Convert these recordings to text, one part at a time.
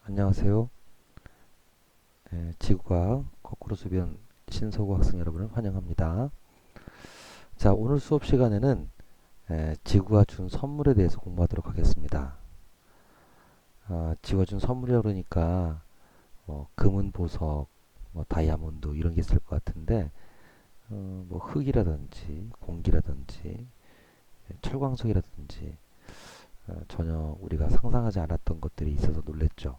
안녕하세요. 지구과학 거꾸로 수변 신서구 학생 여러분을 환영합니다. 자, 오늘 수업 시간에는 지구가 준 선물에 대해서 공부하도록 하겠습니다. 지구가 준 선물이라 그러니까 금은 보석, 다이아몬드 이런 게 있을 것 같은데 뭐 흙이라든지 공기라든지 철광석이라든지 전혀 우리가 상상하지 않았던 것들이 있어서 놀랬죠.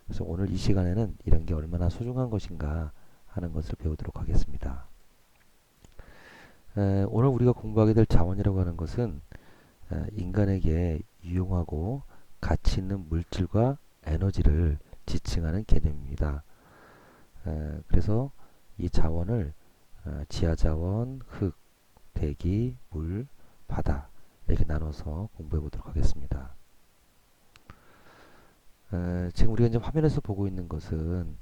그래서 오늘 이 시간에는 이런 게 얼마나 소중한 것인가 하는 것을 배우도록 하겠습니다. 오늘 우리가 공부하게 될 자원이라고 하는 것은 인간에게 유용하고 가치 있는 물질과 에너지를 지칭하는 개념입니다. 그래서 이 자원을 지하자원, 흙, 대기, 물, 바다 이렇게 나눠서 공부해 보도록 하겠습니다. 지금 우리가 이제 화면에서 보고 있는 것은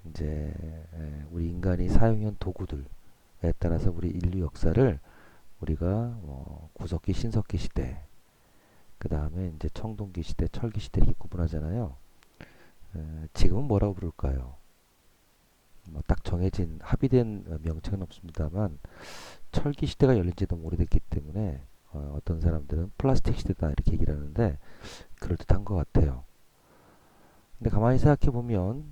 이제 우리 인간이 사용한 도구들에 따라서 우리 인류 역사를 우리가 구석기, 신석기 시대, 그 다음에 이제 청동기 시대, 철기 시대 이렇게 구분하잖아요. 지금은 뭐라고 부를까요? 딱 정해진 합의된 명칭은 없습니다만 철기 시대가 열린지도 오래됐기 때문에 어떤 사람들은 플라스틱 시대다 이렇게 얘기를 하는데 그럴듯한 것 같아요. 근데 가만히 생각해 보면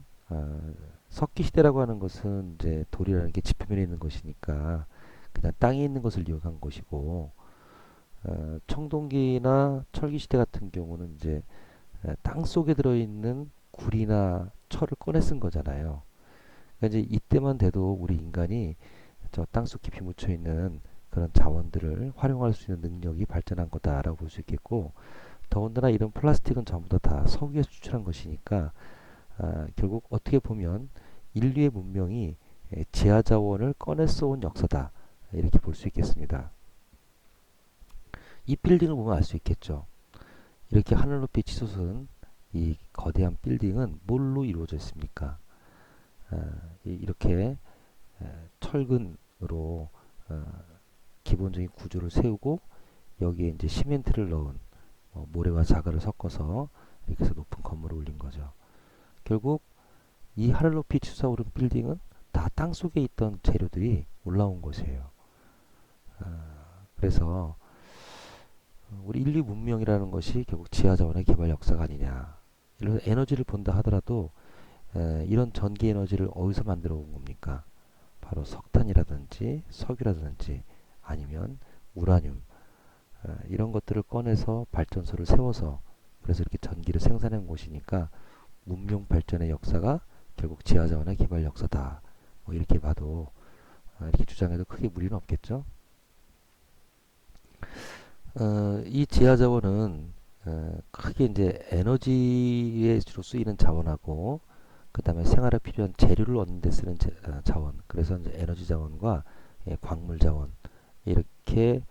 석기 시대라고 하는 것은 이제 돌이라는 게 지표면에 있는 것이니까 그냥 땅에 있는 것을 이용한 것이고 청동기나 철기 시대 같은 경우는 이제 땅 속에 들어있는 구리나 철을 꺼내 쓴 거잖아요. 그러니까 이제 이때만 돼도 우리 인간이 저 땅속 깊이 묻혀 있는 그런 자원들을 활용할 수 있는 능력이 발전한 거다라고 볼 수 있겠고 더군다나 이런 플라스틱은 전부 다 석유에서 추출한 것이니까 결국 어떻게 보면 인류의 문명이 지하 자원을 꺼내 쏘은 역사다 이렇게 볼 수 있겠습니다. 이 빌딩을 보면 알 수 있겠죠. 이렇게 하늘 높이 치솟은 이 거대한 빌딩은 뭘로 이루어져 있습니까? 이렇게 철근으로 기본적인 구조를 세우고 여기에 이제 시멘트를 넣은 모래와 자갈을 섞어서 이렇게 해서 높은 건물을 올린 거죠. 결국 이 하늘 높이 치솟아오른 빌딩은 다 땅속에 있던 재료들이 올라온 것이에요. 그래서 우리 인류 문명이라는 것이 결국 지하자원의 개발 역사가 아니냐. 이런 에너지를 본다 하더라도 이런 전기 에너지를 어디서 만들어 온 겁니까? 바로 석탄이라든지 석유라든지 아니면 우라늄 이런 것들을 꺼내서 발전소를 세워서 그래서 이렇게 전기를 생산한 곳이니까 문명 발전의 역사가 결국 지하자원의 개발 역사다. 뭐 이렇게 봐도 이렇게 주장해도 크게 무리는 없겠죠. 이 지하자원은 크게 이제 에너지에 주로 쓰이는 자원하고 그 다음에 생활에 필요한 재료를 얻는 데 쓰는 자원. 그래서 이제 에너지 자원과 광물 자원 이렇게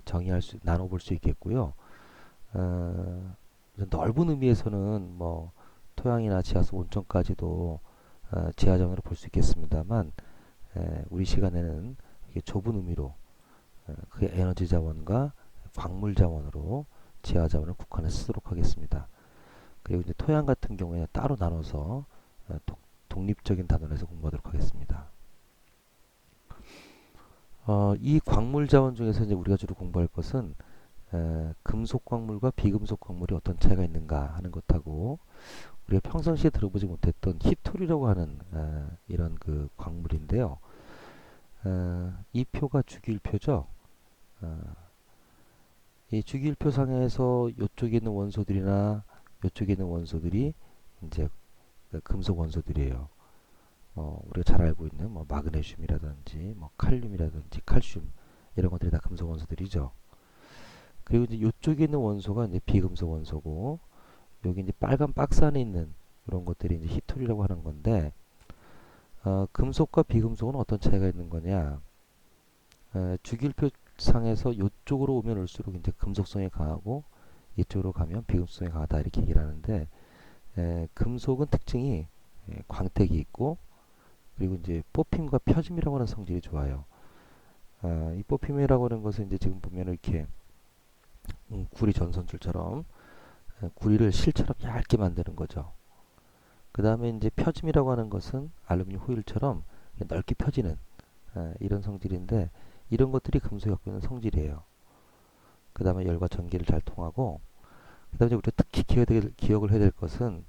정의할 수 나눠볼 수 있겠고요. 넓은 의미에서는 뭐 토양이나 지하수 온천까지도 지하자원으로 볼 수 있겠습니다만 우리 시간에는 이게 좁은 의미로 그게 에너지 자원과 광물 자원으로 지하 자원을 국한해 쓰도록 하겠습니다. 그리고 이제 토양 같은 경우에 따로 나눠서 독립적인 단원에서 공부하도록 하겠습니다. 이 광물 자원 중에서 이제 우리가 주로 공부할 것은 금속 광물과 비금속 광물이 어떤 차이가 있는가 하는 것하고 우리가 평상시에 들어보지 못했던 히토리라고 하는 이런 그 광물인데요. 이 표가 주기율표죠. 이 주기율표상에서 이쪽에 있는 원소들이나 이쪽에 있는 원소들이 이제 금속 원소들이에요. 우리가 잘 알고 있는 뭐 마그네슘이라든지 뭐 칼륨이라든지 칼슘 이런 것들이 다 금속 원소들이죠. 그리고 이제 이쪽에 있는 원소가 이제 비금속 원소고 여기 이제 빨간 박스 안에 있는 이런 것들이 이제 히토리라고 하는 건데 금속과 비금속은 어떤 차이가 있는 거냐? 주기율표 상에서 이쪽으로 오면 올수록 이제 금속성이 강하고 이쪽으로 가면 비금속성이 강하다 이렇게 얘기를 하는데 금속은 특징이 광택이 있고 그리고 이제 뽑힘과 펴짐이라고 하는 성질이 좋아요. 이 뽑힘이라고 하는 것은 이제 지금 보면 이렇게 구리 전선줄처럼 구리를 실처럼 얇게 만드는 거죠. 그 다음에 이제 펴짐이라고 하는 것은 알루미늄 호일처럼 넓게 펴지는 이런 성질인데 이런 것들이 금속이 갖고 있는 성질이에요. 그 다음에 열과 전기를 잘 통하고 그 다음에 우리가 특히 기억을 해야 될 것은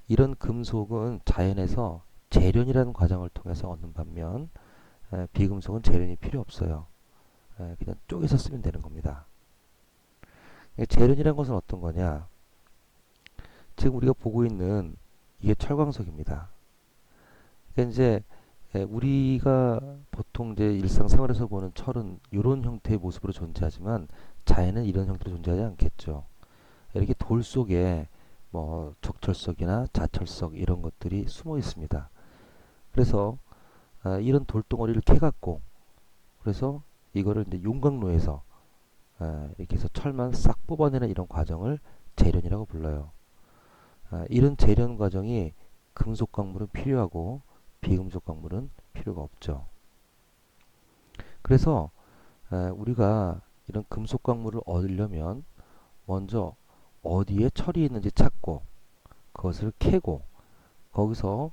이런 금속은 자연에서 재련이라는 과정을 통해서 얻는 반면 비금속은 재련이 필요 없어요. 그냥 쪼개서 쓰면 되는 겁니다. 재련이라는 것은 어떤 거냐? 지금 우리가 보고 있는 이게 철광석입니다. 그러니까 이제 우리가 보통 이제 일상생활에서 보는 철은 이런 형태의 모습으로 존재하지만 자연은 이런 형태로 존재하지 않겠죠. 이렇게 돌 속에 뭐 적철석이나 자철석 이런 것들이 숨어 있습니다. 그래서 이런 돌덩어리를 캐갖고 그래서 이거를 이제 용광로에서 이렇게 해서 철만 싹 뽑아내는 이런 과정을 재련이라고 불러요. 이런 재련 과정이 금속 광물은 필요하고 비금속 광물은 필요가 없죠. 그래서 우리가 이런 금속 광물을 얻으려면 먼저 어디에 철이 있는지 찾고 그것을 캐고 거기서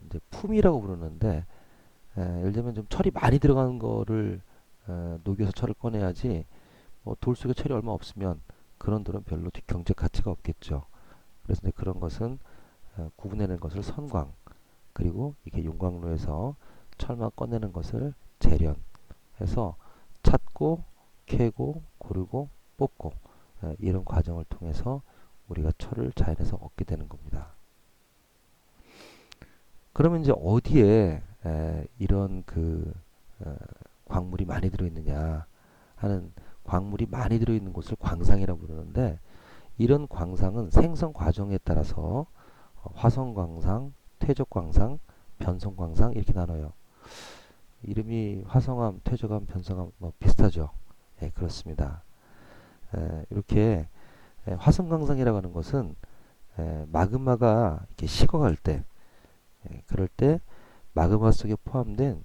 이제 품이라고 부르는데 예를 들면 좀 철이 많이 들어가는 거를 녹여서 철을 꺼내야지 돌 속에 철이 얼마 없으면 그런 돌은 별로 경제 가치가 없겠죠. 그래서 이제 그런 것은 구분해낸 것을 선광 그리고 이게 용광로에서 철만 꺼내는 것을 재련해서 찾고 캐고 고르고 뽑고 이런 과정을 통해서 우리가 철을 자연에서 얻게 되는 겁니다. 그러면 이제 어디에 이런 광물이 많이 들어있느냐 하는 광물이 많이 들어있는 곳을 광상이라고 부르는데 이런 광상은 생성 과정에 따라서 화성광상, 퇴적광상, 변성광상 이렇게 나눠요. 이름이 화성암, 퇴적암, 변성암 뭐 비슷하죠. 예, 그렇습니다. 이렇게 화성광상이라고 하는 것은 마그마가 이렇게 식어갈 때 그럴 때 마그마 속에 포함된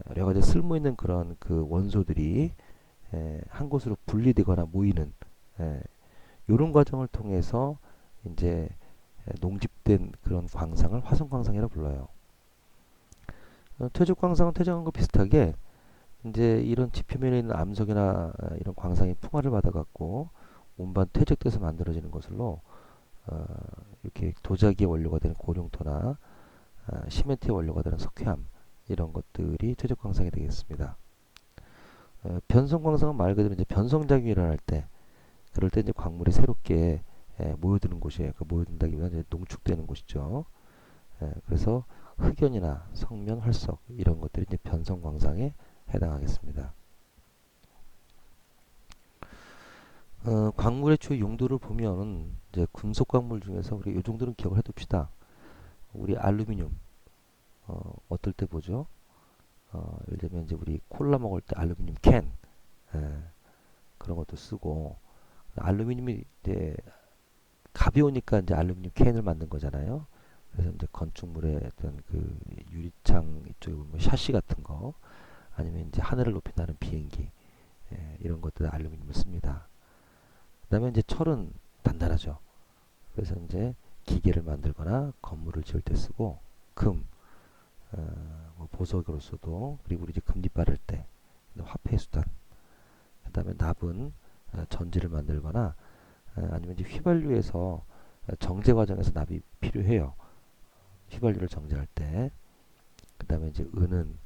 여러 가지 쓸모 있는 그런 그 원소들이 한 곳으로 분리되거나 모이는 이런 과정을 통해서 이제 농집된 그런 광상을 화성광상이라고 불러요. 퇴적광상은 퇴적한 거 비슷하게 이제 이런 지표면에 있는 암석이나 이런 광상이 풍화를 받아갖고 운반 퇴적돼서 만들어지는 것으로 이렇게 도자기의 원료가 되는 고룡토나 시멘트의 원료가 되는 석회암 이런 것들이 퇴적광상이 되겠습니다. 변성광상은 말 그대로 이제 변성작용이 일어날 때 그럴 때 이제 광물이 새롭게 모여드는 곳이에요. 그 모여든다기보다 이제 농축되는 곳이죠. 그래서 흑연이나 성면, 활석 이런 것들이 이제 변성광상에 해당하겠습니다. 광물의 주요 용도를 보면 이제 금속 광물 중에서 우리 이 정도는 기억을 해둡시다. 우리 알루미늄 어떨 때 보죠? 예를 들면 이제 우리 콜라 먹을 때 알루미늄 캔 그런 것도 쓰고 알루미늄이 이제 가벼우니까 이제 알루미늄 캔을 만든 거잖아요. 그래서 이제 건축물의 어떤 그 유리창 이쪽에 보면 샤시 같은 거 아니면 이제 하늘을 높이 나는 비행기 이런 것들 알루미늄을 씁니다. 그다음에 이제 철은 단단하죠. 그래서 이제 기계를 만들거나 건물을 지을 때 쓰고 금, 뭐 보석으로서도 그리고 이제 금리 빠를 때 화폐 수단. 그다음에 납은 전지를 만들거나 아니면 이제 휘발유에서 정제 과정에서 납이 필요해요. 휘발유를 정제할 때. 그다음에 이제 은은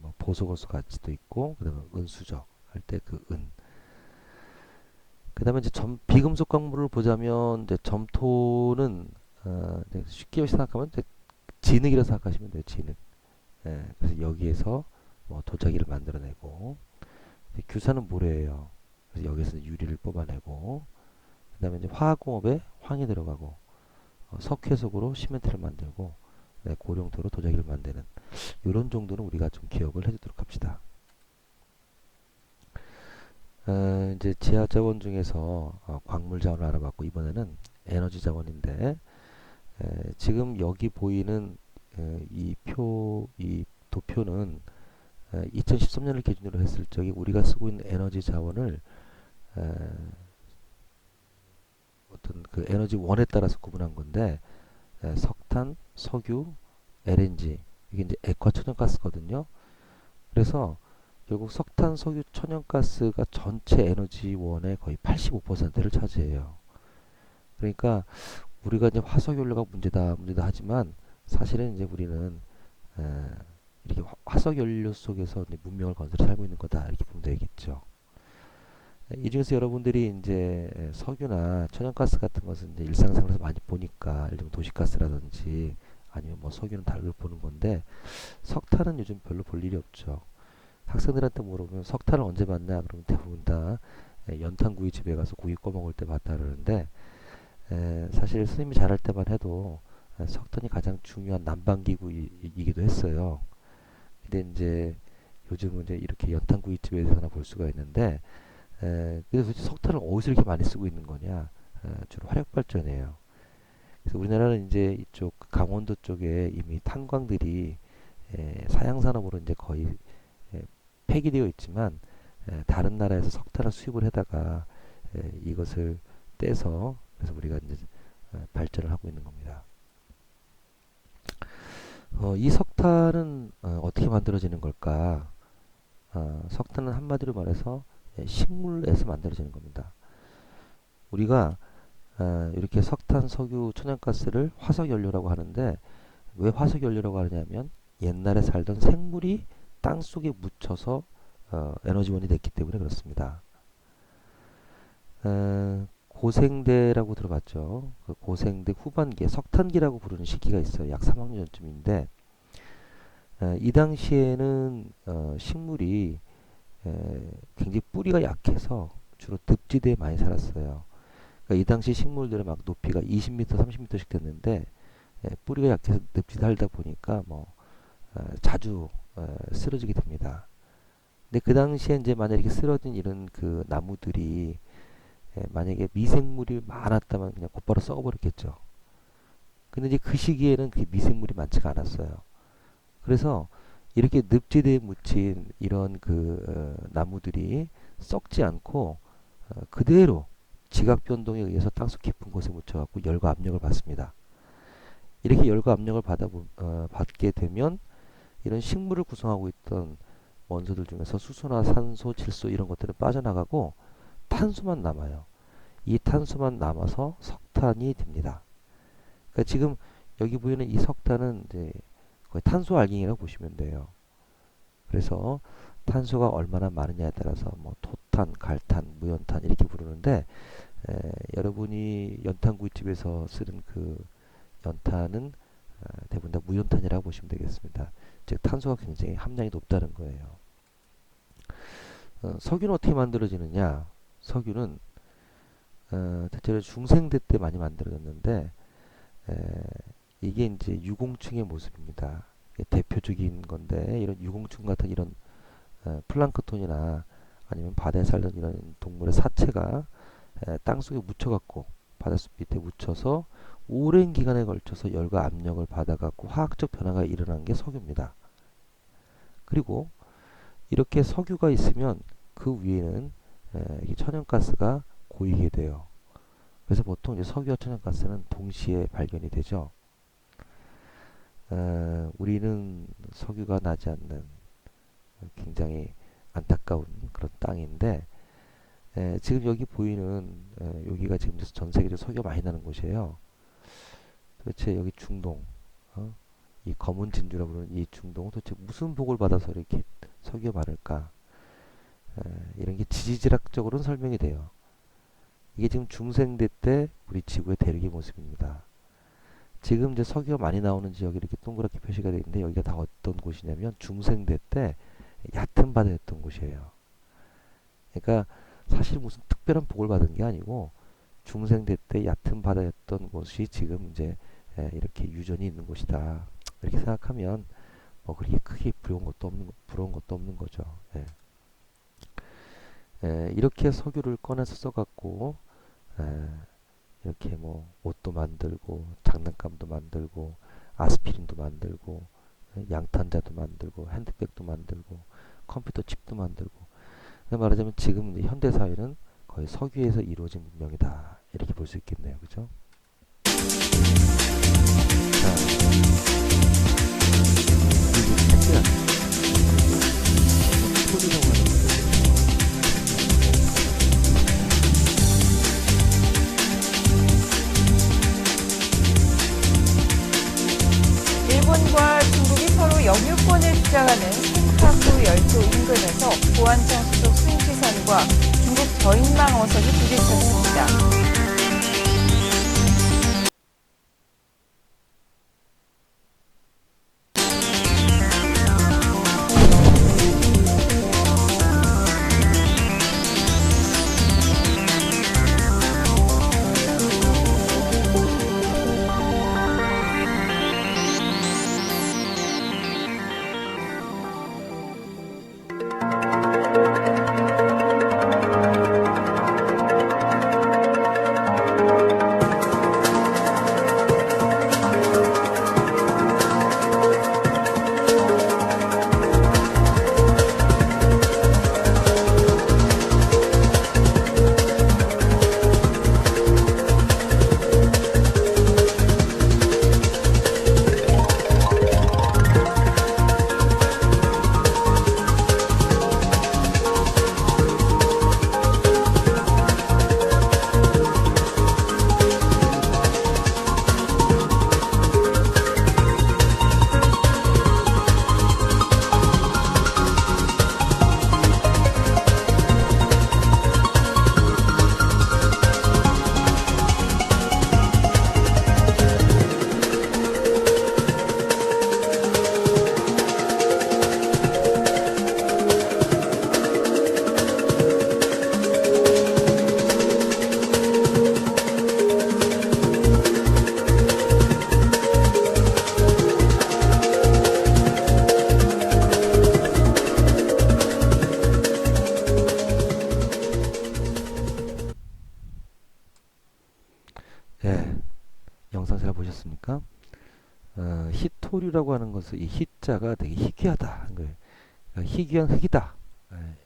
뭐 보석으로서 가치도 있고 그다음에 은수저 할 때 그 은. 그다음에 이제 비금속 광물을 보자면 이제 점토는 이제 쉽게 생각하면 이제 진흙이라 생각하시면 돼요. 진흙. 그래서 여기에서 뭐 도자기를 만들어내고 규사는 모래예요. 그래서 여기서 유리를 뽑아내고 그다음에 이제 화학공업에 황이 들어가고 석회석으로 시멘트를 만들고 고령토로 도자기를 만드는 이런 정도는 우리가 좀 기억을 해두도록 합시다. 이제 지하 자원 중에서 광물 자원을 알아봤고 이번에는 에너지 자원인데 지금 여기 보이는 이 도표는 2013년을 기준으로 했을 적에 우리가 쓰고 있는 에너지 자원을 어떤 그 에너지 원에 따라서 구분한 건데 석탄, 석유, LNG 이게 이제 액화천연가스거든요. 그래서 결국 석탄, 석유, 천연가스가 전체 에너지원의 거의 85%를 차지해요. 그러니까 우리가 이제 화석연료가 문제다 하지만 사실은 이제 우리는 에, 이렇게 화석연료 속에서 이제 문명을 건설해 살고 있는 거다 이렇게 보면 되겠죠. 이 중에서 여러분들이 이제 석유나 천연가스 같은 것은 이제 일상생활에서 많이 보니까 예를 들면 도시가스라든지 아니면 뭐 석유는 다르게 보는 건데 석탄은 요즘 별로 볼 일이 없죠. 학생들한테 물어보면 석탄을 언제 봤냐 그러면 대부분 다 연탄구이집에 가서 고기 꺼 먹을 때 봤다 그러는데 사실 스님이 잘할 때만 해도 석탄이 가장 중요한 난방기구이기도 했어요. 근데 이제 요즘은 이제 이렇게 연탄구이집에서나 볼 수가 있는데 그래서 석탄을 어디서 이렇게 많이 쓰고 있는 거냐? 주로 화력발전이에요. 그래서 우리나라는 이제 이쪽 강원도 쪽에 이미 탄광들이 사양산업으로 이제 거의 폐기되어 있지만 다른 나라에서 석탄을 수입을 해다가 이것을 떼서 그래서 우리가 이제 발전을 하고 있는 겁니다. 이 석탄은 어떻게 만들어지는 걸까? 석탄은 한마디로 말해서 식물에서 만들어지는 겁니다. 우리가 이렇게 석탄, 석유, 천연가스를 화석연료라고 하는데 왜 화석연료라고 하냐면 옛날에 살던 생물이 땅 속에 묻혀서 에너지원이 됐기 때문에 그렇습니다. 고생대라고 들어봤죠? 그 고생대 후반기에 석탄기라고 부르는 시기가 있어요. 약 3학년 전쯤인데 이 당시에는 식물이 굉장히 뿌리가 약해서 주로 늪지대에 많이 살았어요. 그러니까 이 당시 식물들의 막 높이가 20m, 30m씩 됐는데 뿌리가 약해서 늪지대 살다 보니까 뭐 자주 쓰러지게 됩니다. 근데 그 당시에 이제 만약에 이렇게 쓰러진 이런 그 나무들이 만약에 미생물이 많았다면 그냥 곧바로 썩어버렸겠죠. 근데 이제 그 시기에는 그 미생물이 많지가 않았어요. 그래서 이렇게 늪지대에 묻힌 이런 그 나무들이 썩지 않고 그대로 지각 변동에 의해서 땅속 깊은 곳에 묻혀갖고 열과 압력을 받습니다. 이렇게 열과 압력을 받게 되면 이런 식물을 구성하고 있던 원소들 중에서 수소나 산소, 질소 이런 것들은 빠져나가고 탄소만 남아요. 이 탄소만 남아서 석탄이 됩니다. 그러니까 지금 여기 보이는 이 석탄은 이제 거의 탄소 알갱이라고 보시면 돼요. 그래서 탄소가 얼마나 많으냐에 따라서 뭐 토탄, 갈탄, 무연탄 이렇게 부르는데 여러분이 연탄구이집에서 쓰는 그 연탄은 대부분 다 무연탄이라고 보시면 되겠습니다. 즉 탄소가 굉장히 함량이 높다는 거예요. 석유는 어떻게 만들어지느냐? 석유는 대체로 중생대 때 많이 만들어졌는데 이게 이제 유공층의 모습입니다. 대표적인 건데 이런 유공충 같은 이런 플랑크톤이나 아니면 바다에 살던 이런 동물의 사체가 땅속에 묻혀갖고 바닷속 밑에 묻혀서 오랜 기간에 걸쳐서 열과 압력을 받아갖고 화학적 변화가 일어난 게 석유입니다. 그리고 이렇게 석유가 있으면 그 위에는 이 천연가스가 고이게 돼요. 그래서 보통 이제 석유와 천연가스는 동시에 발견이 되죠. 우리는 석유가 나지 않는 굉장히 안타까운 그런 땅인데 지금 여기 보이는 여기가 지금 전 세계적으로 석유가 많이 나는 곳이에요. 도대체 여기 중동 이 검은 진주라고 부르는 이 중동은 도대체 무슨 복을 받아서 이렇게 석유가 많을까? 이런 게 지질학적으로는 설명이 돼요. 이게 지금 중생대 때 우리 지구의 대륙의 모습입니다. 지금 이제 석유가 많이 나오는 지역이 이렇게 동그랗게 표시가 되어 있는데 여기가 다 어떤 곳이냐면 중생대 때 얕은 바다였던 곳이에요. 그러니까 사실 무슨 특별한 복을 받은 게 아니고 중생대 때 얕은 바다였던 곳이 지금 이제 이렇게 유전이 있는 곳이다. 이렇게 생각하면 뭐 그렇게 크게 부러운 것도 없는 거죠. 이렇게 석유를 꺼내서 써갖고 이렇게 뭐 옷도 만들고 장난감도 만들고 아스피린도 만들고 양탄자도 만들고 핸드백도 만들고 컴퓨터 칩도 만들고 말하자면 지금 현대 사회는 거의 석유에서 이루어진 문명이다 이렇게 볼 수 있겠네요. 그죠? 자, 이게 특별한 소리라고 하는 거죠. 일본과 중국이 서로 영유권을 주장하는 센카쿠 열도 인근에서 보안청 수속 승지선과 중국 저인망 어선이 부딪혔습니다. 예, 영상 잘 보셨습니까? 히토류라고 하는 것은 이 히자가 되게 희귀하다 한 거예요. 그러니까 희귀한 흙이다. 예,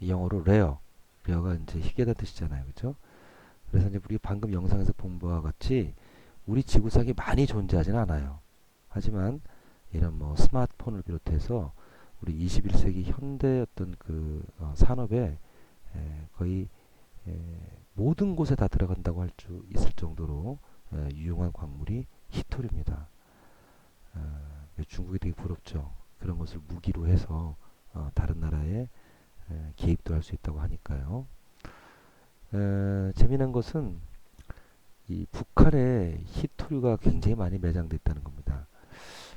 이 영어로 레어가 이제 희귀하다는 뜻이잖아요, 그렇죠? 그래서 이제 우리 방금 영상에서 본 바와 같이 우리 지구상에 많이 존재하지는 않아요. 하지만 이런 뭐 스마트폰을 비롯해서 우리 21세기 현대 어떤 그 산업에 거의 에, 모든 곳에 다 들어간다고 할 수 있을 정도로 유용한 광물이 히토류입니다. 중국이 되게 부럽죠. 그런 것을 무기로 해서 다른 나라에 개입도 할 수 있다고 하니까요. 재미난 것은 이 북한에 히토류가 굉장히 많이 매장돼 있다는 겁니다.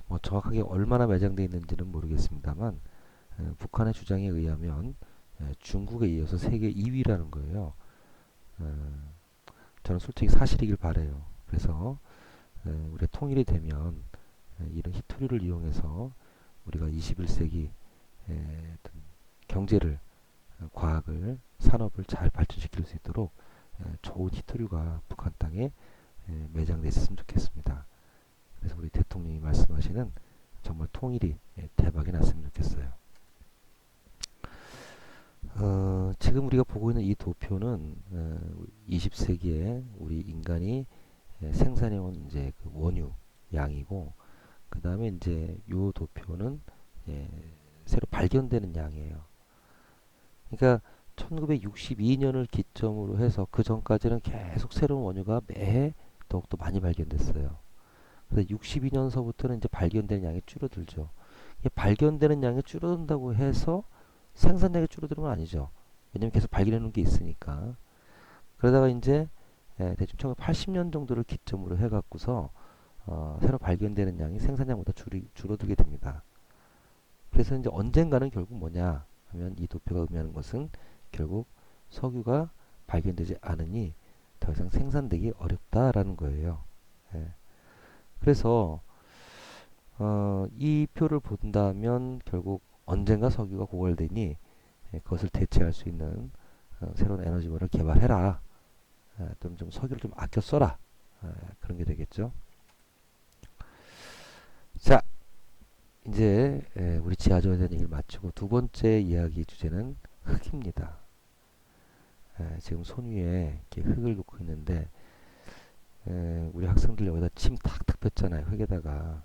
뭐 정확하게 얼마나 매장돼 있는지는 모르겠습니다만 북한의 주장에 의하면 중국에 이어서 세계 2위라는 거예요. 저는 솔직히 사실이길 바래요. 그래서 우리가 통일이 되면 이런 히토류를 이용해서 우리가 21세기 경제를, 과학을, 산업을 잘 발전시킬 수 있도록 좋은 히토류가 북한 땅에 매장돼 있었으면 좋겠습니다. 그래서 우리 대통령이 말씀하시는 정말 통일이 대박이 났으면 좋겠어요. 지금 우리가 보고 있는 이 도표는 20세기에 우리 인간이 생산해온 이제 그 원유 양이고, 그 다음에 이제 요 도표는 새로 발견되는 양이에요. 그러니까 1962년을 기점으로 해서 그 전까지는 계속 새로운 원유가 매해 더욱더 많이 발견됐어요. 그래서 62년서부터는 이제 발견되는 양이 줄어들죠. 이게 발견되는 양이 줄어든다고 해서 생산량이 줄어드는 건 아니죠. 왜냐면 계속 발견해 놓은 게 있으니까. 그러다가 이제 대충 1980년 정도를 기점으로 해갖고서 새로 발견되는 양이 생산량보다 줄어들게 됩니다. 그래서 이제 언젠가는 결국 뭐냐 하면 이 도표가 의미하는 것은 결국 석유가 발견되지 않으니 더 이상 생산되기 어렵다라는 거예요. 예. 그래서 이 표를 본다면 결국 언젠가 석유가 고갈되니 그것을 대체할 수 있는 새로운 에너지원을 개발해라. 좀 석유를 좀 아껴 써라. 그런 게 되겠죠. 자, 이제 우리 지하조에 대한 얘기를 마치고 두 번째 이야기 주제는 흙입니다. 지금 손 위에 이렇게 흙을 놓고 있는데 우리 학생들 여기다 침 탁탁 뺐잖아요. 흙에다가.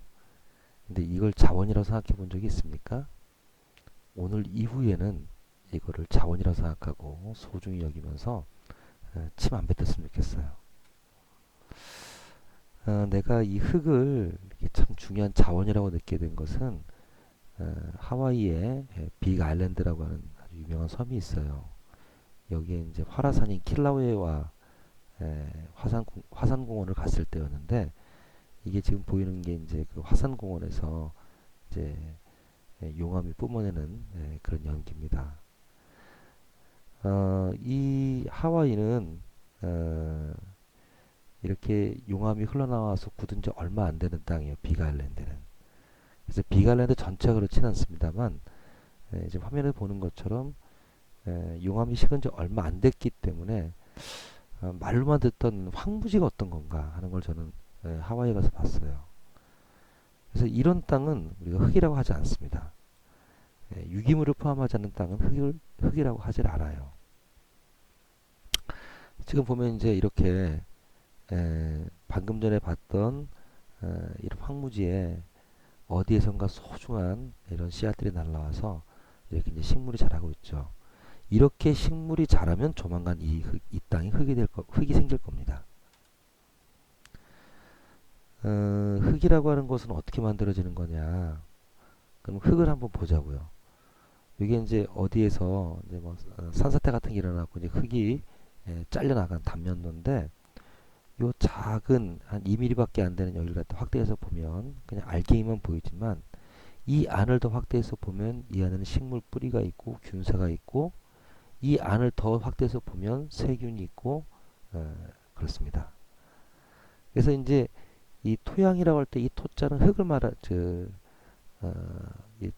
근데 이걸 자원이라고 생각해 본 적이 있습니까? 오늘 이후에는 이거를 자원이라고 생각하고 소중히 여기면서 침 안 뱉었으면 좋겠어요. 내가 이 흙을 이렇게 참 중요한 자원이라고 느끼게 된 것은 하와이에 빅 아일랜드라고 하는 아주 유명한 섬이 있어요. 여기에 이제 활화산인 킬라우에와 화산공원을 갔을 때였는데 이게 지금 보이는 게 이제 그 화산공원에서 이제 용암이 뿜어내는 그런 연기입니다. 이 하와이는 이렇게 용암이 흘러나와서 굳은 지 얼마 안 되는 땅이에요. 빅아일랜드는. 그래서 빅아일랜드 전체가 그렇진 않습니다만 지금 화면에 보는 것처럼 용암이 식은 지 얼마 안 됐기 때문에 말로만 듣던 황무지가 어떤 건가 하는 걸 저는 하와이 가서 봤어요. 그래서 이런 땅은 우리가 흙이라고 하지 않습니다. 유기물을 포함하지 않는 땅은 흙이라고 하질 않아요. 지금 보면 이제 이렇게 방금 전에 봤던 이런 황무지에 어디에선가 소중한 이런 씨앗들이 날라와서 이렇게 이제 식물이 자라고 있죠. 이렇게 식물이 자라면 조만간 이 땅이 흙이 생길 겁니다. 흙이라고 하는 것은 어떻게 만들어지는 거냐? 그럼 흙을 한번 보자고요. 이게 이제 어디에서 이제 뭐 산사태 같은 게 일어나고 이제 흙이 잘려나간 단면도인데 요 작은 한 2mm밖에 안 되는 여기를 갖다 확대해서 보면 그냥 알갱이만 보이지만 이 안을 더 확대해서 보면 이 안에는 식물 뿌리가 있고 균사가 있고 이 안을 더 확대해서 보면 세균이 있고 그렇습니다. 그래서 이제 이 토양이라고 할 때 이 토자는 흙을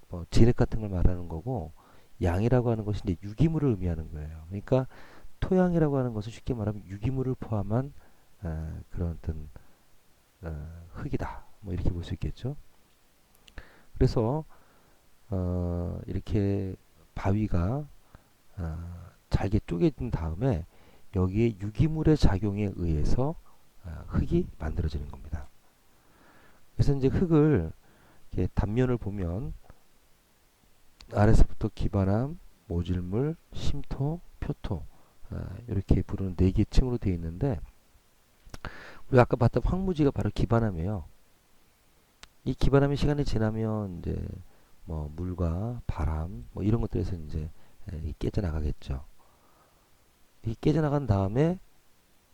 뭐 진흙 같은 걸 말하는 거고 양이라고 하는 것이 이제 유기물을 의미하는 거예요. 그러니까 토양이라고 하는 것은 쉽게 말하면 유기물을 포함한 그런 어떤 흙이다. 뭐 이렇게 볼 수 있겠죠. 그래서 이렇게 바위가 잘게 쪼개진 다음에 여기에 유기물의 작용에 의해서 흙이 만들어지는 겁니다. 그래서 이제 흙을 이렇게 단면을 보면 아래서부터 기반암, 모질물, 심토, 표토 이렇게 부르는 4개의 층으로 되어 있는데 우리 아까 봤던 황무지가 바로 기반암이에요. 이 기반암이 시간이 지나면 이제 뭐 물과 바람 뭐 이런 것들에서 이제 깨져나가겠죠. 이 깨져나간 다음에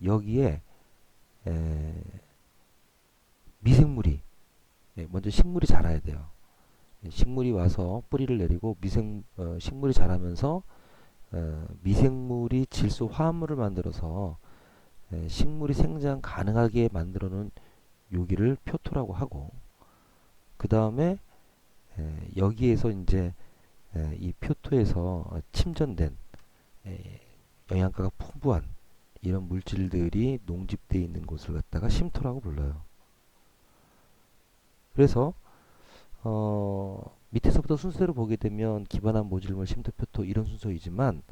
여기에 미생물이 먼저 식물이 자라야 돼요. 식물이 와서 뿌리를 내리고 식물이 자라면서 미생물이 질소 화합물을 만들어서 식물이 생장 가능하게 만들어 놓은 요기를 표토라고 하고 그 다음에 여기에서 이제 이 표토에서 침전된 영양가가 풍부한 이런 물질들이 농집되어 있는 곳을 갖다가 심토라고 불러요. 그래서 밑에서부터 순서대로 보게 되면 기반암, 모질물, 심토, 표토 이런 순서이지만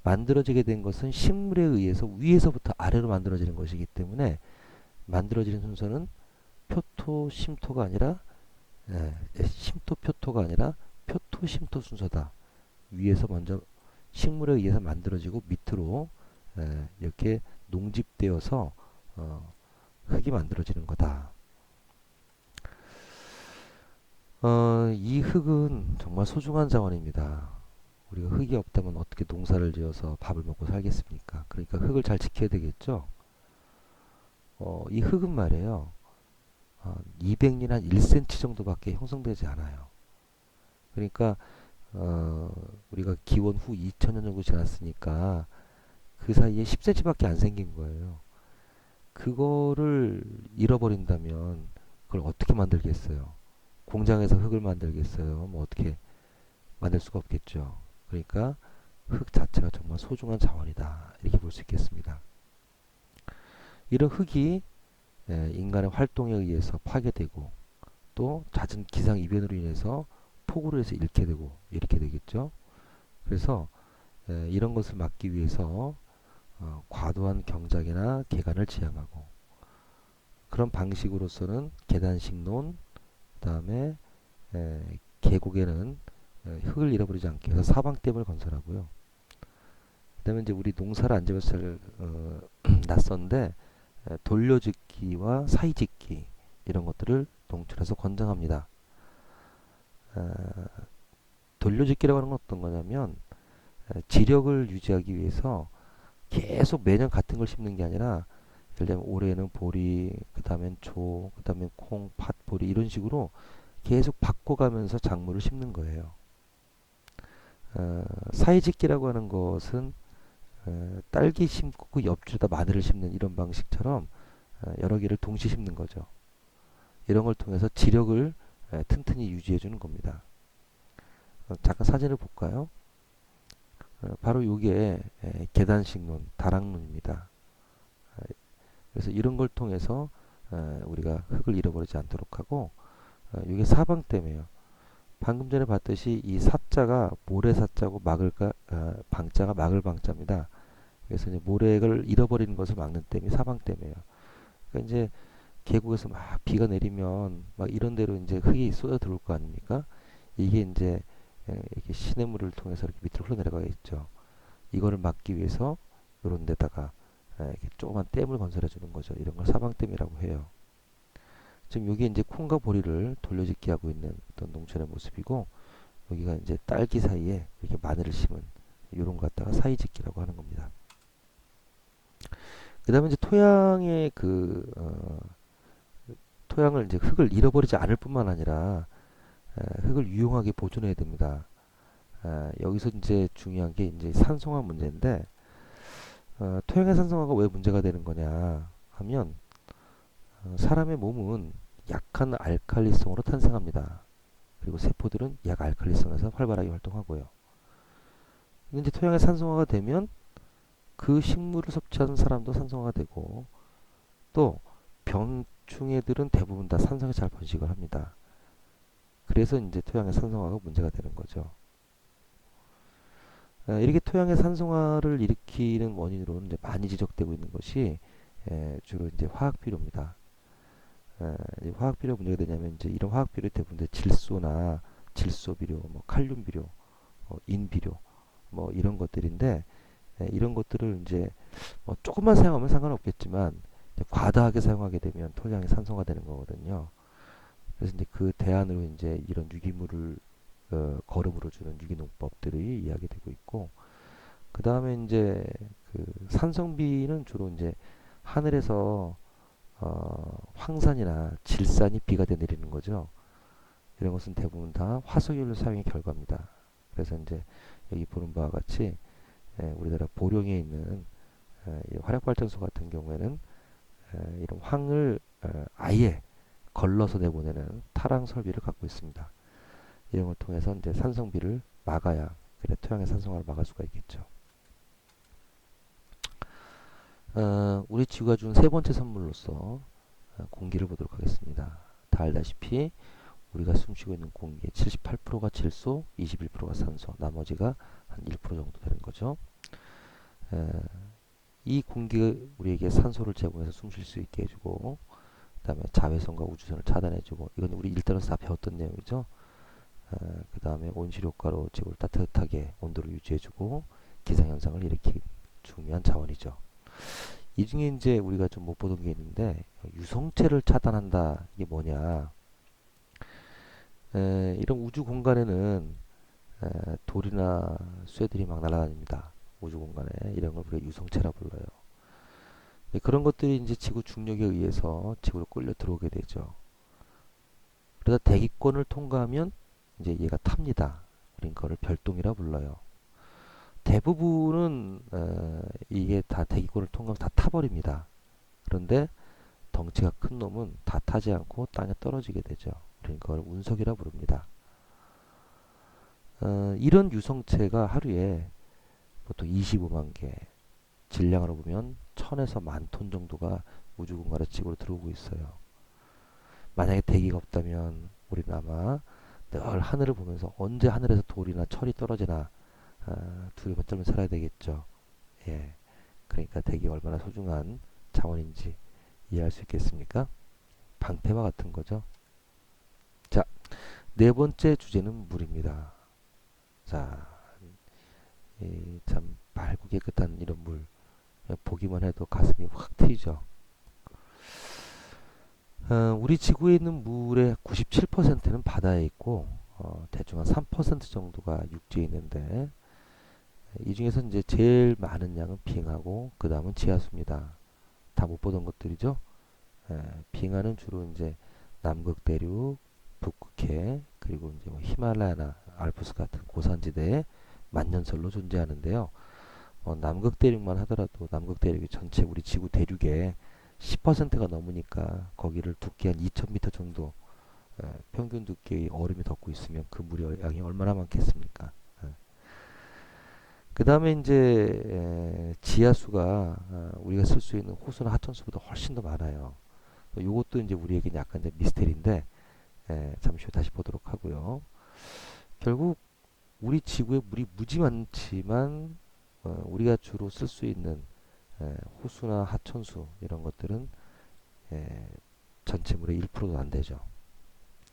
만들어지게 된 것은 식물에 의해서 위에서부터 아래로 만들어지는 것이기 때문에 만들어지는 순서는 표토, 심토가 아니라 심토, 표토가 아니라 표토, 심토 순서다. 위에서 먼저 식물에 의해서 만들어지고 밑으로 이렇게 농집되어서 흙이 만들어지는 거다. 이 흙은 정말 소중한 자원입니다. 우리가 흙이 없다면 어떻게 농사를 지어서 밥을 먹고 살겠습니까? 그러니까 흙을 잘 지켜야 되겠죠. 이 흙은 말이에요. 200년 한 1cm 정도밖에 형성되지 않아요. 그러니까 우리가 기원 후 2000년 정도 지났으니까 그 사이에 10cm밖에 안 생긴 거예요. 그거를 잃어버린다면 그걸 어떻게 만들겠어요? 공장에서 흙을 만들겠어요? 뭐 어떻게 만들 수가 없겠죠. 그러니까 흙 자체가 정말 소중한 자원이다. 이렇게 볼 수 있겠습니다. 이런 흙이 인간의 활동에 의해서 파괴되고 또 잦은 기상 이변으로 인해서 폭우로 해서 잃게 되고 이렇게 되겠죠. 그래서 이런 것을 막기 위해서 과도한 경작이나 개간을 지향하고 그런 방식으로서는 계단식론 그다음에 계곡에는 흙을 잃어버리지 않기 위해서 사방댐을 건설하고요. 그다음에 이제 우리 농사를 안 지어서 잘 낯선데 돌려짓기와 사이짓기 이런 것들을 농촌에서 권장합니다. 어, 돌려짓기라고 하는 건 어떤 거냐면 지력을 유지하기 위해서 계속 매년 같은 걸 심는 게 아니라 예를 들면 올해는 보리, 그 다음엔 조, 그 다음엔 콩, 팥, 보리 이런 식으로 계속 바꿔가면서 작물을 심는 거예요. 사이짓기라고 하는 것은 딸기 심고 그 옆줄에다 마늘을 심는 이런 방식처럼 여러 개를 동시에 심는 거죠. 이런 걸 통해서 지력을 튼튼히 유지해 주는 겁니다. 잠깐 사진을 볼까요? 바로 이게 계단식론, 다락론입니다. 그래서 이런 걸 통해서 우리가 흙을 잃어버리지 않도록 하고 이게 사방댐이에요. 방금 전에 봤듯이 이 사자가 모래사자고 막을가 방자가 막을 방자입니다. 그래서 이제 모래를 잃어버리는 것을 막는 댐이 사방댐이에요. 그러니까 이제 계곡에서 막 비가 내리면 막 이런 데로 이제 흙이 쏟아 들어올 거 아닙니까? 이게 이제 이렇게 시냇물을 통해서 이렇게 밑으로 흘러내려가겠죠. 이거를 막기 위해서 이런 데다가 이렇게 조그만 댐을 건설해 주는 거죠. 이런 걸 사방댐이라고 해요. 지금 여기 이제 콩과 보리를 돌려짓기 하고 있는 어떤 농촌의 모습이고 여기가 이제 딸기 사이에 이렇게 마늘을 심은 이런 거 갖다가 사이짓기라고 하는 겁니다. 그 다음에 이제 토양의 토양을 이제 흙을 잃어버리지 않을 뿐만 아니라 흙을 유용하게 보존해야 됩니다. 여기서 이제 중요한 게 이제 산성화 문제인데 토양의 산성화가 왜 문제가 되는 거냐 하면 사람의 몸은 약한 알칼리성으로 탄생합니다. 그리고 세포들은 약 알칼리성에서 활발하게 활동하고요. 근데 이제 토양의 산성화가 되면 그 식물을 섭취하는 사람도 산성화가 되고 또 병충해들은 대부분 다 산성에 잘 번식을 합니다. 그래서 이제 토양의 산성화가 문제가 되는 거죠. 이렇게 토양의 산성화를 일으키는 원인으로는 이제 많이 지적되고 있는 것이 주로 이제 화학 비료입니다. 화학 비료 문제가 되냐면 이제 이런 화학 비료 대부분 질소나 질소 비료, 뭐 칼륨 비료, 인 비료, 뭐 이런 것들인데 이런 것들을 이제 뭐 조금만 사용하면 상관없겠지만 이제 과다하게 사용하게 되면 토양이 산성화 되는 거거든요. 그래서 이제 그 대안으로 이제 이런 유기물을 거름으로 주는 유기농법들이 이야기되고 있고 그 다음에 이제 그 산성비는 주로 이제 하늘에서 황산이나 질산이 비가 돼 내리는 거죠. 이런 것은 대부분 다 화석연료 사용의 결과입니다. 그래서 이제 여기 보는 바와 같이 우리나라 보령에 있는 이 화력발전소 같은 경우에는 이런 황을 아예 걸러서 내보내는 타랑 설비를 갖고 있습니다. 이런 걸 통해서 이제 산성비를 막아야 그래 토양의 산성화를 막을 수가 있겠죠. 우리 지구가 준 세 번째 선물로서 공기를 보도록 하겠습니다. 다 알다시피 우리가 숨쉬고 있는 공기의 78%가 질소, 21%가 산소, 나머지가 한 1% 정도 되는 거죠. 이 공기가 우리에게 산소를 제공해서 숨 쉴 수 있게 해주고 그 다음에 자외선과 우주선을 차단해주고 이건 우리 일단에서 다 배웠던 내용이죠. 그 다음에 온실 효과로 지구를 따뜻하게 온도를 유지해주고 기상현상을 일으키는 중요한 자원이죠. 이 중에 이제 우리가 좀 못 보던 게 있는데 유성체를 차단한다. 이게 뭐냐? 이런 우주 공간에는 돌이나 쇠들이 막 날아다닙니다. 우주 공간에 이런 걸 우리가 유성체라 불러요. 그런 것들이 이제 지구 중력에 의해서 지구로 끌려 들어오게 되죠. 그러다 대기권을 통과하면 이제 얘가 탑니다. 그러니까 그걸 별동이라 불러요. 대부분은 이게 다 대기권을 통과하면 다 타버립니다. 그런데 덩치가 큰 놈은 다 타지 않고 땅에 떨어지게 되죠. 그러니까 그걸 운석이라 부릅니다. 이런 유성체가 하루에 보통 25만 개, 질량으로 보면 1000에서 10,000톤 정도가 우주 공간에 지구로 들어오고 있어요. 만약에 대기가 없다면 우리는 아마 늘 하늘을 보면서 언제 하늘에서 돌이나 철이 떨어지나 두려움에 떨며 살아야 되겠죠. 예. 그러니까 대기가 얼마나 소중한 자원인지 이해할 수 있겠습니까? 방패와 같은 거죠. 자, 네 번째 주제는 물입니다. 자, 참 맑고 깨끗한 이런 물 보기만 해도 가슴이 확 트이죠. 우리 지구에 있는 물의 97%는 바다에 있고 대충 한 3% 정도가 육지에 있는데 이 중에서 이제 제일 많은 양은 빙하고 그 다음은 지하수입니다. 다 못 보던 것들이죠. 빙하는 주로 이제 남극 대륙, 북극해 그리고 이제 뭐 히말라야나 알프스 같은 고산지대에 만년설로 존재하는데요. 남극 대륙만 하더라도 남극 대륙이 전체 우리 지구 대륙의 10%가 넘으니까 거기를 두께 한 2,000m 정도 평균 두께의 얼음이 덮고 있으면 그 물의 양이 얼마나 많겠습니까? 그 다음에 이제 지하수가 우리가 쓸 수 있는 호수나 하천수보다 훨씬 더 많아요. 요것도 이제 우리에게 약간 이제 미스테리인데 잠시 후 다시 보도록 하고요. 결국 우리 지구에 물이 무지 많지만 우리가 주로 쓸 수 있는 호수나 하천수 이런 것들은 에, 전체 물의 1%도 안 되죠.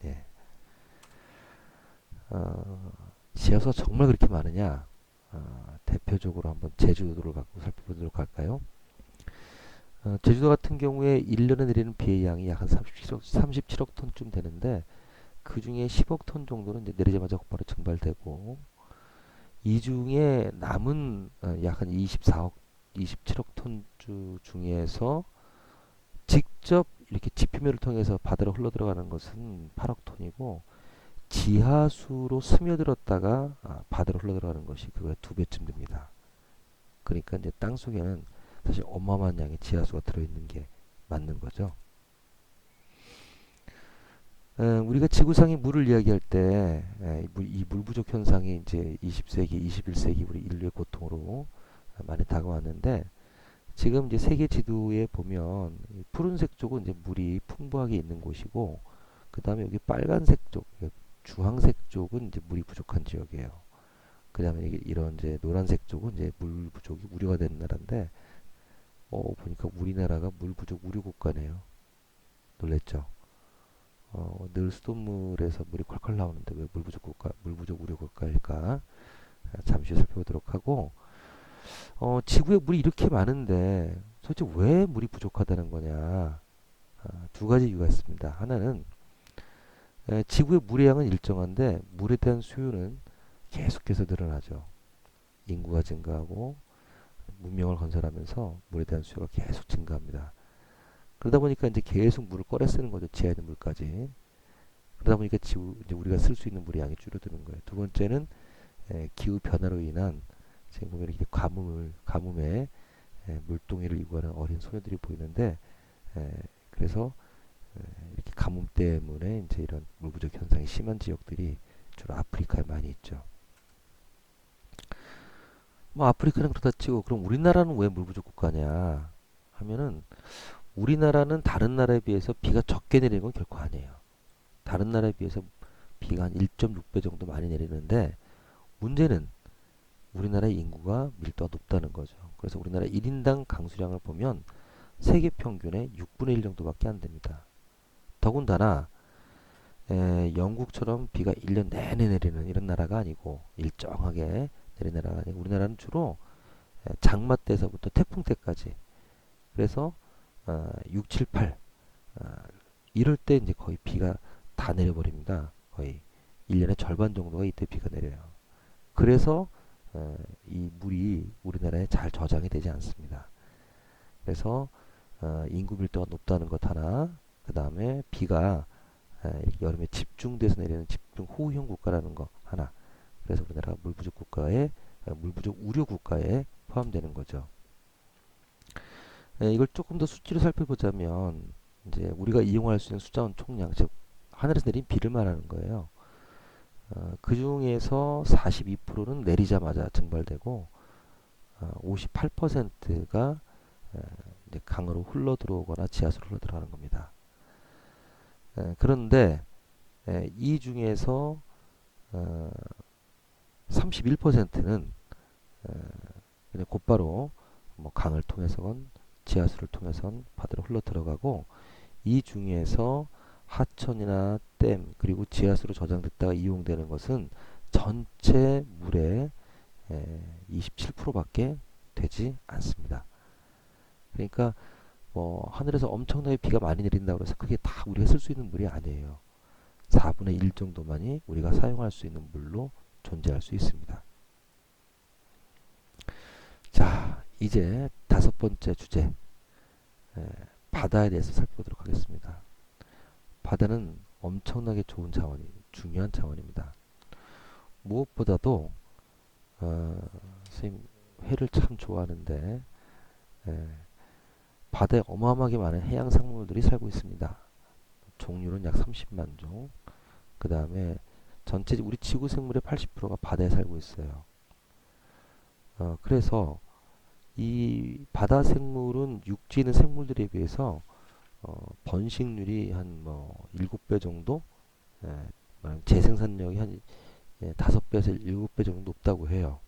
예. 지하수가 정말 그렇게 많으냐? 대표적으로 한번 제주도를 갖고 살펴보도록 할까요? 제주도 같은 경우에 1년에 내리는 비의 양이 약 한 37억 톤쯤 되는데 그 중에 10억 톤 정도는 이제 내리자마자 곧바로 증발되고 이 중에 남은 약 한 24억, 27억 톤 중에서 직접 이렇게 지표면을 통해서 바다로 흘러 들어가는 것은 8억 톤이고 지하수로 스며들었다가 바다로 흘러 들어가는 것이 그거의 2배쯤 됩니다. 그러니까 이제 땅 속에는 사실 어마어마한 양의 지하수가 들어있는 게 맞는 거죠. 우리가 지구상의 물을 이야기할 때 이 물 부족 현상이 이제 20세기, 21세기 우리 인류의 고통으로 많이 다가왔는데 지금 이제 세계 지도에 보면 푸른색 쪽은 이제 물이 풍부하게 있는 곳이고 그 다음에 여기 빨간색 쪽, 주황색 쪽은 이제 물이 부족한 지역이에요. 그 다음에 이런 이제 노란색 쪽은 이제 물 부족이 우려가 되는 나라인데 보니까 우리나라가 물 부족 우려 국가네요. 놀랬죠? 늘 수돗물에서 물이 콸콸 나오는데 왜 물 부족 국가, 물 부족 우려 국가일까? 잠시 후 살펴보도록 하고 지구에 물이 이렇게 많은데 도대체 왜 물이 부족하다는 거냐? 두 가지 이유가 있습니다. 하나는 지구의 물의 양은 일정한데 물에 대한 수요는 계속해서 늘어나죠. 인구가 증가하고 문명을 건설하면서 물에 대한 수요가 계속 증가합니다. 그러다 보니까 이제 계속 물을 꺼내 쓰는 거죠. 지하에 있는 물까지. 그러다 보니까 이제 우리가 쓸 수 있는 물의 양이 줄어드는 거예요. 두 번째는 기후 변화로 인한 지금 보면 이렇게 가뭄에 물동이를 이구하는 어린 소녀들이 보이는데 그래서 이렇게 가뭄 때문에 이제 이런 물 부족 현상이 심한 지역들이 주로 아프리카에 많이 있죠. 뭐 아프리카는 그렇다 치고 그럼 우리나라는 왜 물 부족 국가냐 하면은 우리나라는 다른 나라에 비해서 비가 적게 내리는 건 결코 아니에요. 다른 나라에 비해서 비가 한 1.6배 정도 많이 내리는데 문제는 우리나라의 인구가 밀도가 높다는 거죠. 그래서 우리나라 1인당 강수량을 보면 세계 평균의 6분의 1 정도밖에 안 됩니다. 더군다나 영국처럼 비가 1년 내내 내리는 이런 나라가 아니고 일정하게 내리는 나라가 아니고 우리나라는 주로 장마 때서부터 태풍 때까지 그래서 6, 7, 8 이럴 때 이제 거의 비가 다 내려버립니다. 거의 1년의 절반 정도가 이때 비가 내려요. 그래서 이 물이 우리나라에 잘 저장이 되지 않습니다. 그래서 인구 밀도가 높다는 것 하나, 그 다음에 비가 여름에 집중돼서 내리는 집중 호우형 국가라는 거 하나. 그래서 우리나라가 물 부족 국가에 물 부족 우려 국가에 포함되는 거죠. 이걸 조금 더 수치로 살펴보자면 이제 우리가 이용할 수 있는 수자원 총량, 즉 하늘에서 내린 비를 말하는 거예요. 그 중에서 42%는 내리자마자 증발되고 58%가 이제 강으로 흘러 들어오거나 지하수로 흘러 들어가는 겁니다. 그런데 이 중에서 31%는 그냥 곧바로 뭐 강을 통해서건 지하수를 통해선 바다로 흘러 들어가고, 이 중에서 하천이나 댐 그리고 지하수로 저장됐다가 이용되는 것은 전체 물의 27%밖에 되지 않습니다. 그러니까 뭐 하늘에서 엄청나게 비가 많이 내린다고 해서 그게 다 우리가 쓸 수 있는 물이 아니에요. 4분의 1 정도만이 우리가 사용할 수 있는 물로 존재할 수 있습니다. 자, 이제 다섯 번째 주제, 바다에 대해서 살펴보도록 하겠습니다. 바다는 엄청나게 좋은 자원이, 중요한 자원입니다. 무엇보다도 선생님 회를 참 좋아하는데, 에, 바다에 어마어마하게 많은 해양 생물들이 살고 있습니다. 종류는 약 30만 종. 그 다음에 전체 우리 지구 생물의 80%가 바다에 살고 있어요. 그래서 이 바다 생물은 육지에 있는 생물들에 비해서 번식률이 한 뭐 7배 정도, 말하면 재생산력이 한 5배에서 7배 정도 높다고 해요.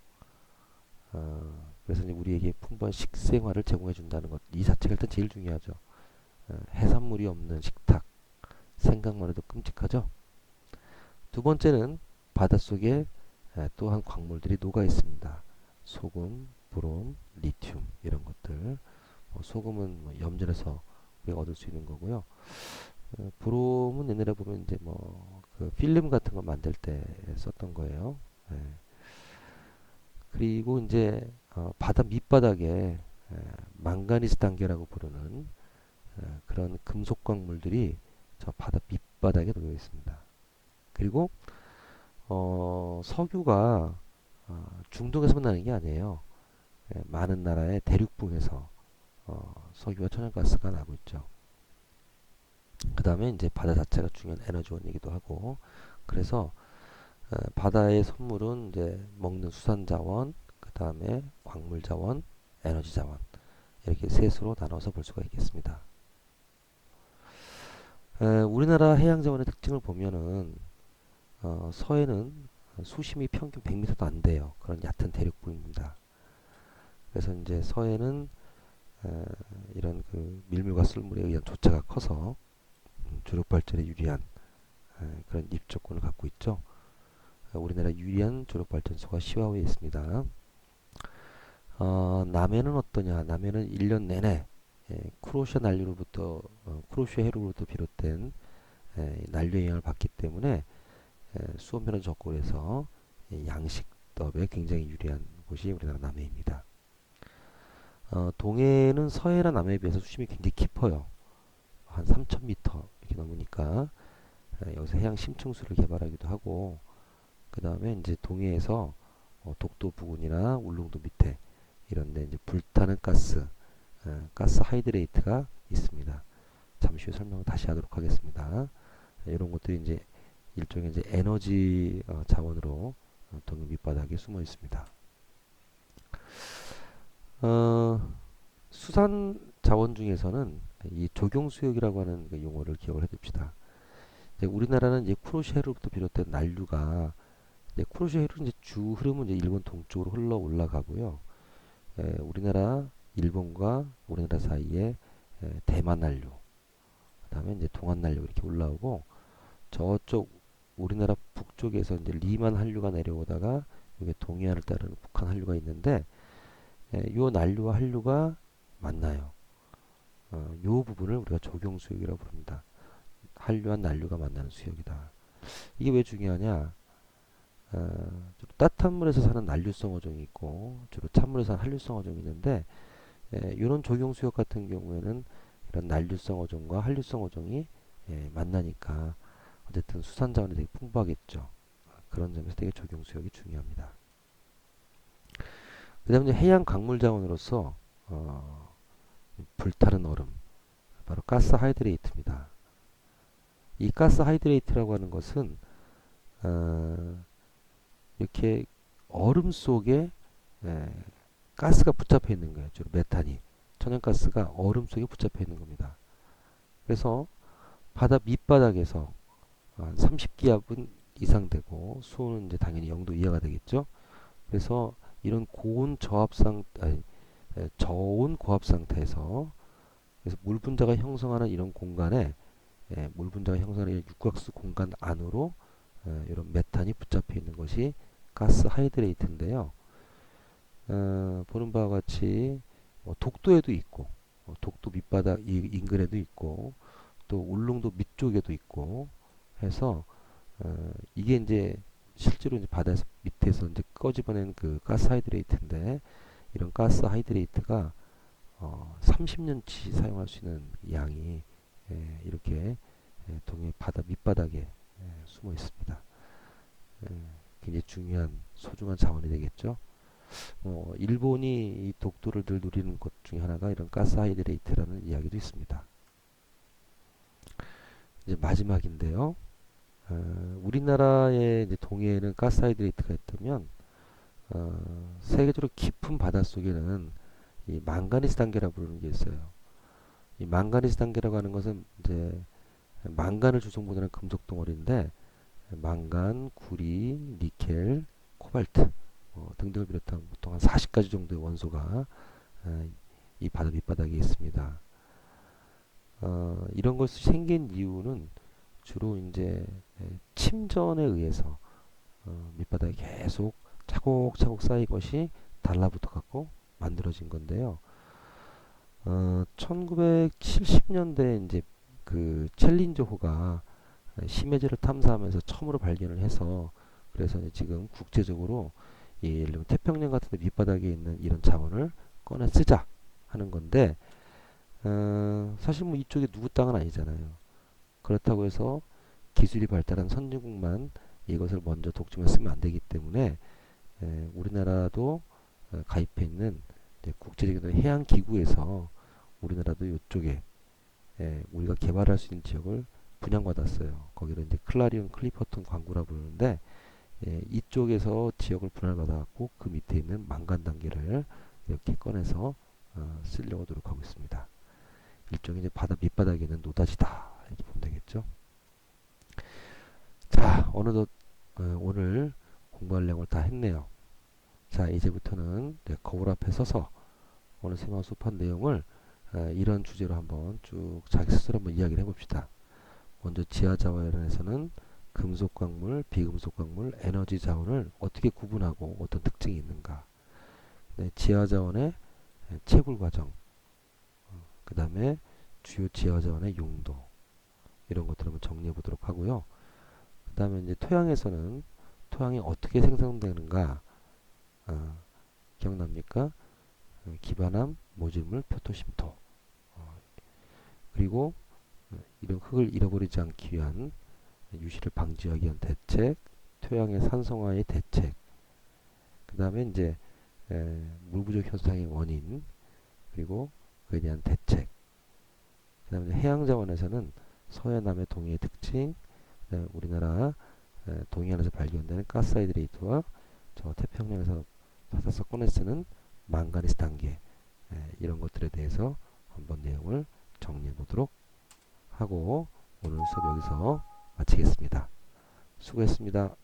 그래서 이제 우리에게 풍부한 식생활을 제공해 준다는 것, 이 자체가 일단 제일 중요하죠. 해산물이 없는 식탁, 생각만 해도 끔찍하죠. 두 번째는 바닷속에 또한 광물들이 녹아 있습니다. 소금, 브롬, 리튬 이런 것들. 소금은 뭐 염전에서 우리가 얻을 수 있는 거고요. 브롬은 옛날에 보면 이제 뭐 그 필름 같은 거 만들 때 썼던 거예요. 그리고 이제 바다 밑바닥에 망가니스 단계라고 부르는 그런 금속 광물들이 저 바다 밑바닥에 놓여 있습니다. 그리고 석유가 중동에서만 나는 게 아니에요. 많은 나라의 대륙붕에서 석유와 천연가스가 나고 있죠. 그 다음에 이제 바다 자체가 중요한 에너지원이기도 하고, 그래서 바다의 선물은 이제 먹는 수산자원, 그 다음에 광물자원, 에너지자원, 이렇게 셋으로 나눠서 볼 수가 있겠습니다. 우리나라 해양자원의 특징을 보면은 서해는 수심이 평균 100m도 안 돼요. 그런 얕은 대륙부입니다. 그래서 이제 서해는 이런 그 밀물과 썰물에 의한 조차가 커서 주력 발전에 유리한 그런 입조권을 갖고 있죠. 우리나라 유리한 주력 발전소가 시화호에 있습니다. 남해는 어떠냐? 남해는 1년 내내 크로시아 난류로부터 크로시아 해류로부터 비롯된 난류의 영향을 받기 때문에 수온변화 적고 그래서 양식업에 굉장히 유리한 곳이 우리나라 남해입니다. 동해는 서해나 남해에 비해서 수심이 굉장히 깊어요. 한 3,000m 이렇게 넘으니까 여기서 해양 심층수를 개발하기도 하고, 그 다음에 이제 동해에서 독도 부근이나 울릉도 밑에 이런데 이제 불타는 가스, 가스 하이드레이트가 있습니다. 잠시 후 설명을 다시 하도록 하겠습니다. 이런 것들이 이제 일종의 이제 에너지 자원으로 동해 밑바닥에 숨어 있습니다. 수산 자원 중에서는 이 조경수역이라고 하는 그 용어를 기억을 해둡시다. 이제 우리나라는 이제 쿠로시아해로부터 비롯된 난류가 이제 쿠로시아해로 이제 주 흐름은 이제 일본 동쪽으로 흘러 올라가고요. 우리나라, 일본과 우리나라 사이에 대만 난류, 그다음에 이제 동안 난류 이렇게 올라오고, 저쪽 우리나라 북쪽에서 이제 리만 한류가 내려오다가 이게 동해안을 따르는 북한 한류가 있는데, 요 난류와 한류가 만나요. 요 부분을 우리가 조경수역이라고 부릅니다. 한류와 난류가 만나는 수역이다. 이게 왜 중요하냐? 주로 따뜻한 물에서 사는 난류성 어종이 있고 주로 찬물에서 사는 한류성 어종이 있는데, 이런 조경수역 같은 경우에는 이런 난류성 어종과 한류성 어종이 만나니까 어쨌든 수산 자원이 되게 풍부하겠죠. 그런 점에서 되게 조경수역이 중요합니다. 그 다음에 해양 광물 자원으로서 불타는 얼음, 바로 가스 하이드레이트입니다. 이 가스 하이드레이트라고 하는 것은 이렇게 얼음 속에 가스가 붙잡혀 있는 거예요. 주로 메탄이, 천연가스가 얼음 속에 붙잡혀 있는 겁니다. 그래서 바다 밑바닥에서 한 30기압은 이상 되고 수온은 이제 당연히 0도 이하가 되겠죠. 그래서 이런 고온 저압상, 저온 고압 상태에서, 그래서 물 분자가 형성하는 이런 공간에, 물 분자가 형성하는 이런 육각수 공간 안으로 이런 메탄이 붙잡혀 있는 것이 가스 하이드레이트인데요. 보는 바와 같이 독도에도 있고, 독도 밑바닥 인근에도 있고, 또 울릉도 밑쪽에도 있고 해서, 이게 이제 실제로 이제 바다에서 밑에서 이제 꺼집어낸 그 가스 하이드레이트인데, 이런 가스 하이드레이트가 30년치 사용할 수 있는 양이 이렇게 동해 바다 밑바닥에 숨어 있습니다. 굉장히 중요한 소중한 자원이 되겠죠. 일본이 이 독도를 늘 누리는 것 중에 하나가 이런 가스 하이드레이트라는 이야기도 있습니다. 이제 마지막인데요. 우리나라의 이제 동해에는 가스 하이드레이트가 있다면, 세계적으로 깊은 바닷속에는 이 망가니스 단계라고 부르는 게 있어요. 이 망가니스 단계라고 하는 것은 이제 망간을 주성분으로 하는 금속 덩어리인데, 망간, 구리, 니켈, 코발트 등등을 비롯한 보통 한 40가지 정도의 원소가 이 바다 밑바닥에 있습니다. 이런 것이 생긴 이유는 주로 이제 침전에 의해서 밑바닥에 계속 차곡차곡 쌓인 것이 달라붙어 갖고 만들어진 건데요. 1970년대 이제 그 챌린저호가 심해지를 탐사하면서 처음으로 발견을 해서, 그래서 이제 지금 국제적으로 예를 들면 태평양 같은 데 밑바닥에 있는 이런 자원을 꺼내 쓰자 하는 건데, 사실 뭐 이쪽에 누구 땅은 아니잖아요. 그렇다고 해서 기술이 발달한 선진국만 이것을 먼저 독점해 쓰면 안 되기 때문에, 우리나라도 가입해 있는 국제적인 해양 기구에서 우리나라도 이쪽에 우리가 개발할 수 있는 지역을 분양받았어요. 거기를 이제 클라리온 클리퍼턴 광구라 부르는데, 이쪽에서 지역을 분양받아갖고 그 밑에 있는 망간 단계를 이렇게 꺼내서 쓰려고 노력하고 있습니다. 일종의 이제 바다 밑바닥에 있는 노다지다 이렇게 보면 되겠죠. 자, 어느덧 오늘 공부할 내용을 다 했네요. 자, 이제부터는 거울 앞에 서서 오늘 생활 수업한 내용을 이런 주제로 한번 쭉 자기 스스로 한번 이야기를 해봅시다. 먼저 지하자원에서는 금속 광물, 비금속 광물, 에너지 자원을 어떻게 구분하고 어떤 특징이 있는가. 네, 지하자원의 채굴 과정, 그 다음에 주요 지하자원의 용도, 이런 것들을 한번 정리해 보도록 하고요. 그 다음에 이제 토양에서는 토양이 어떻게 생성되는가, 기억납니까? 기반암, 모질물, 표토, 심토. 그리고 이런 흙을 잃어버리지 않기 위한 유실을 방지하기 위한 대책, 토양의 산성화의 대책, 그 다음에 이제 물 부족 현상의 원인, 그리고 그에 대한 대책, 그 다음에 해양자원에서는 서해남의 동해의 특징, 우리나라 동해안에서 발견되는 가스하이드레이트와 저 태평양에서 받아서 꺼내 쓰는 망가니스 단계, 이런 것들에 대해서 한번 내용을 정리해 보도록 하고 오늘 수업 여기서 마치겠습니다. 수고했습니다.